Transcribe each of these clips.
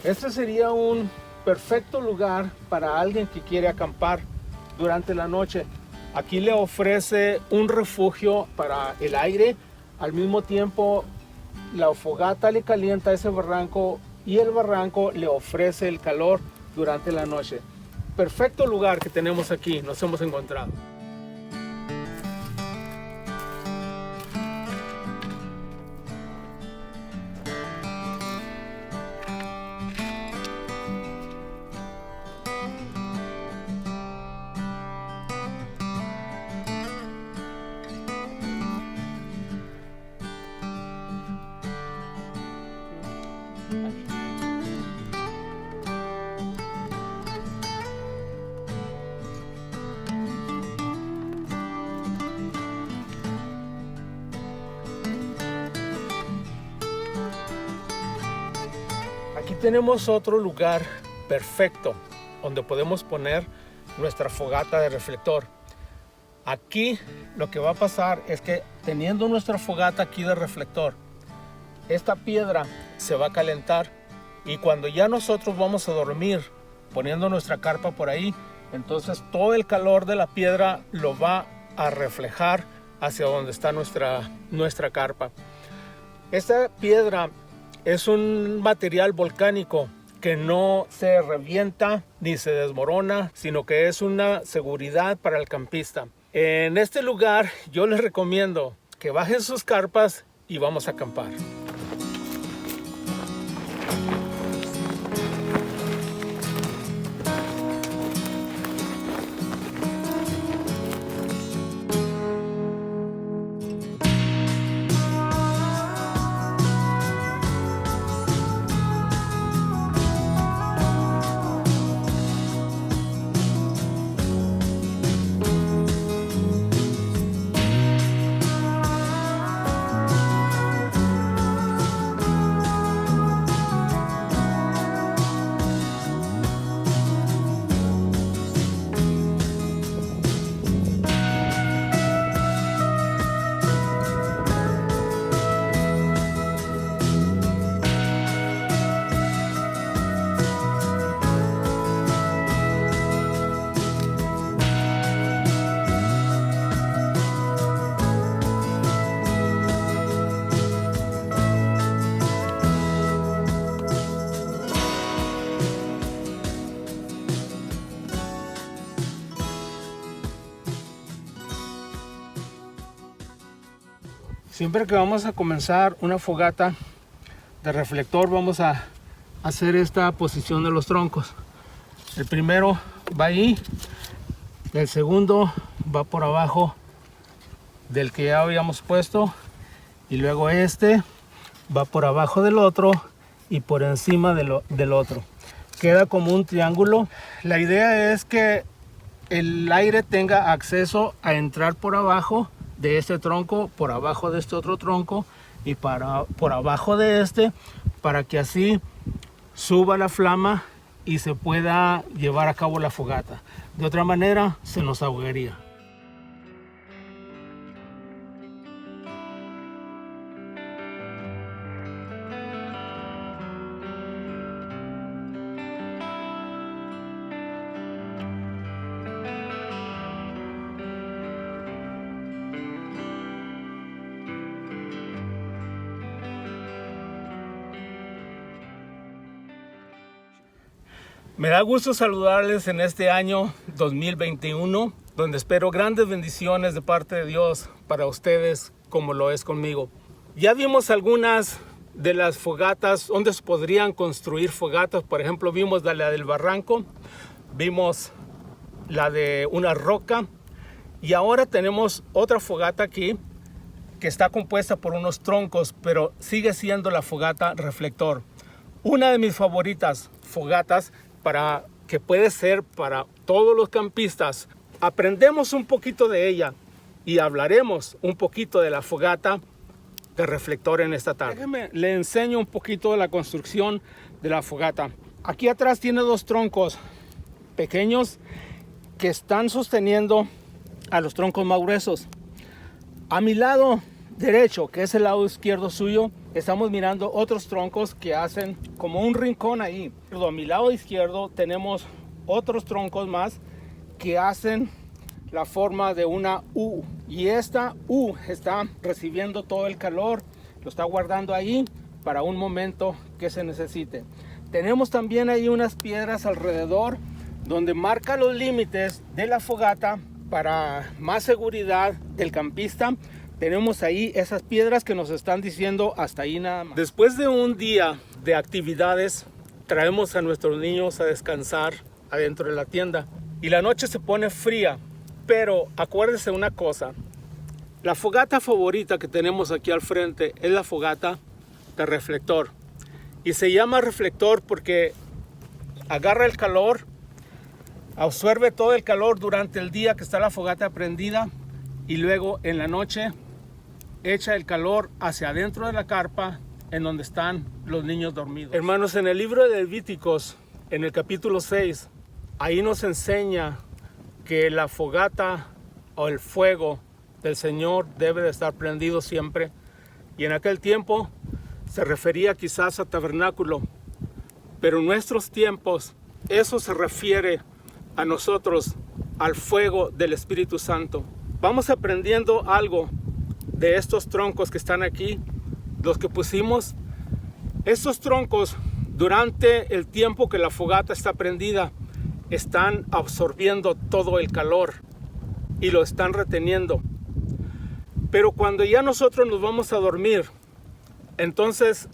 Este sería un perfecto lugar para alguien que quiere acampar durante la noche. Aquí le ofrece un refugio para el aire. Al mismo tiempo, la fogata le calienta ese barranco y el barranco le ofrece el calor durante la noche. Perfecto lugar que tenemos aquí, nos hemos encontrado. Aquí tenemos otro lugar perfecto donde podemos poner nuestra fogata de reflector. Aquí lo que va a pasar es que teniendo nuestra fogata aquí de reflector, esta piedra se va a calentar y cuando ya nosotros vamos a dormir poniendo nuestra carpa por ahí, entonces todo el calor de la piedra lo va a reflejar hacia donde está nuestra carpa. Esta piedra es un material volcánico que no se revienta ni se desmorona, sino que es una seguridad para el campista. En este lugar yo les recomiendo que bajen sus carpas y vamos a acampar. Siempre que vamos a comenzar una fogata de reflector vamos a hacer esta posición de los troncos. El primero va ahí, el segundo va por abajo del que ya habíamos puesto y luego este va por abajo del otro y por encima del otro. Queda como un triángulo. La idea es que el aire tenga acceso a entrar por abajo de este tronco, por abajo de este otro tronco y por abajo de este, para que así suba la flama y se pueda llevar a cabo la fogata. De otra manera se nos ahogaría. Me da gusto saludarles en este año 2021, donde espero grandes bendiciones de parte de Dios para ustedes como lo es conmigo. Ya vimos algunas de las fogatas, donde se podrían construir fogatas. Por ejemplo, vimos la del barranco, vimos la de una roca y ahora tenemos otra fogata aquí que está compuesta por unos troncos, pero sigue siendo la fogata reflector. Una de mis favoritas fogatas que puede ser para todos los campistas. Aprendemos un poquito de ella y hablaremos un poquito de la fogata de reflector en esta tarde. Déjenme, le enseño un poquito de la construcción de la fogata. Aquí atrás tiene dos troncos pequeños que están sosteniendo a los troncos más gruesos. A mi lado derecho, que es el lado izquierdo suyo, estamos mirando otros troncos que hacen como un rincón ahí. A mi lado izquierdo tenemos otros troncos más que hacen la forma de una U. Y esta U está recibiendo todo el calor, lo está guardando ahí para un momento que se necesite. Tenemos también ahí unas piedras alrededor donde marca los límites de la fogata para más seguridad del campista. Tenemos ahí esas piedras que nos están diciendo hasta ahí nada más. Después de un día de actividades, traemos a nuestros niños a descansar adentro de la tienda. Y la noche se pone fría, pero acuérdese una cosa. La fogata favorita que tenemos aquí al frente es la fogata de reflector. Y se llama reflector porque agarra el calor, absorbe todo el calor durante el día que está la fogata prendida y luego en la noche echa el calor hacia adentro de la carpa en donde están los niños dormidos. Hermanos, en el libro de Levíticos, en el capítulo 6, ahí nos enseña que la fogata o el fuego del Señor debe de estar prendido siempre. Y en aquel tiempo se refería quizás a tabernáculo, pero en nuestros tiempos eso se refiere a nosotros, al fuego del Espíritu Santo. Vamos aprendiendo algo de estos troncos que están aquí, los que pusimos. Estos troncos, durante el tiempo que la fogata está prendida, están absorbiendo todo el calor y lo están reteniendo. Pero cuando ya nosotros nos vamos a dormir, entonces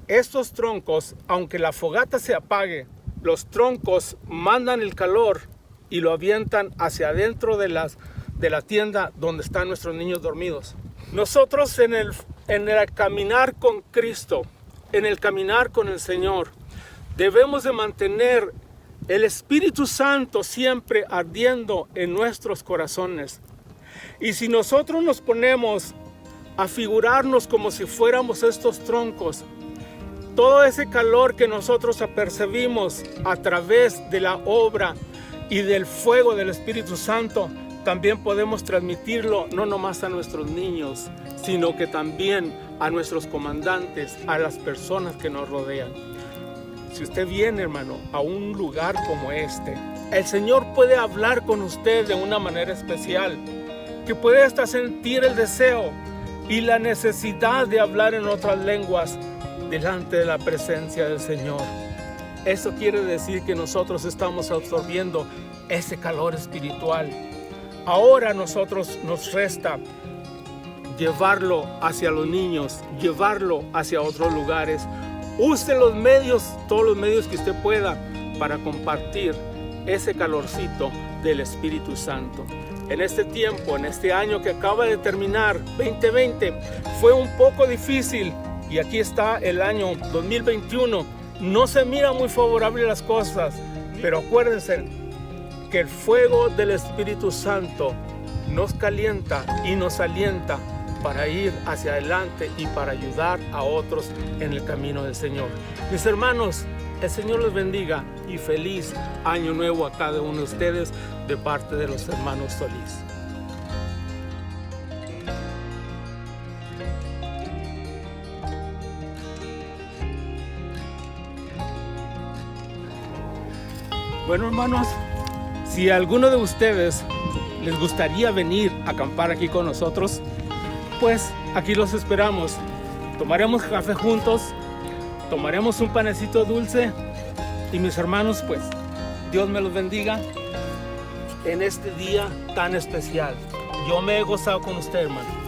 estos troncos, aunque la fogata se apague, los troncos mandan el calor y lo avientan hacia adentro de la tienda donde están nuestros niños dormidos. Nosotros en el caminar con Cristo, en el caminar con el Señor, debemos de mantener el Espíritu Santo siempre ardiendo en nuestros corazones. Y si nosotros nos ponemos a figurarnos como si fuéramos estos troncos, todo ese calor que nosotros apercibimos a través de la obra y del fuego del Espíritu Santo, también podemos transmitirlo no nomás a nuestros niños, sino que también a nuestros comandantes, a las personas que nos rodean. Si usted viene, hermano, a un lugar como este, el Señor puede hablar con usted de una manera especial, que puede hasta sentir el deseo y la necesidad de hablar en otras lenguas delante de la presencia del Señor. Eso quiere decir que nosotros estamos absorbiendo ese calor espiritual. Ahora a nosotros nos resta llevarlo hacia los niños, llevarlo hacia otros lugares. Use los medios, todos los medios que usted pueda para compartir ese calorcito del Espíritu Santo. En este tiempo, en este año que acaba de terminar, 2020, fue un poco difícil y aquí está el año 2021. No se mira muy favorable las cosas, pero acuérdense que el fuego del Espíritu Santo nos calienta y nos alienta para ir hacia adelante y para ayudar a otros en el camino del Señor. Mis hermanos, el Señor los bendiga y feliz año nuevo a cada uno de ustedes de parte de los hermanos Solís. Bueno, hermanos, si a alguno de ustedes les gustaría venir a acampar aquí con nosotros, pues aquí los esperamos. Tomaremos café juntos, tomaremos un panecito dulce y mis hermanos, pues Dios me los bendiga en este día tan especial. Yo me he gozado con usted, hermano.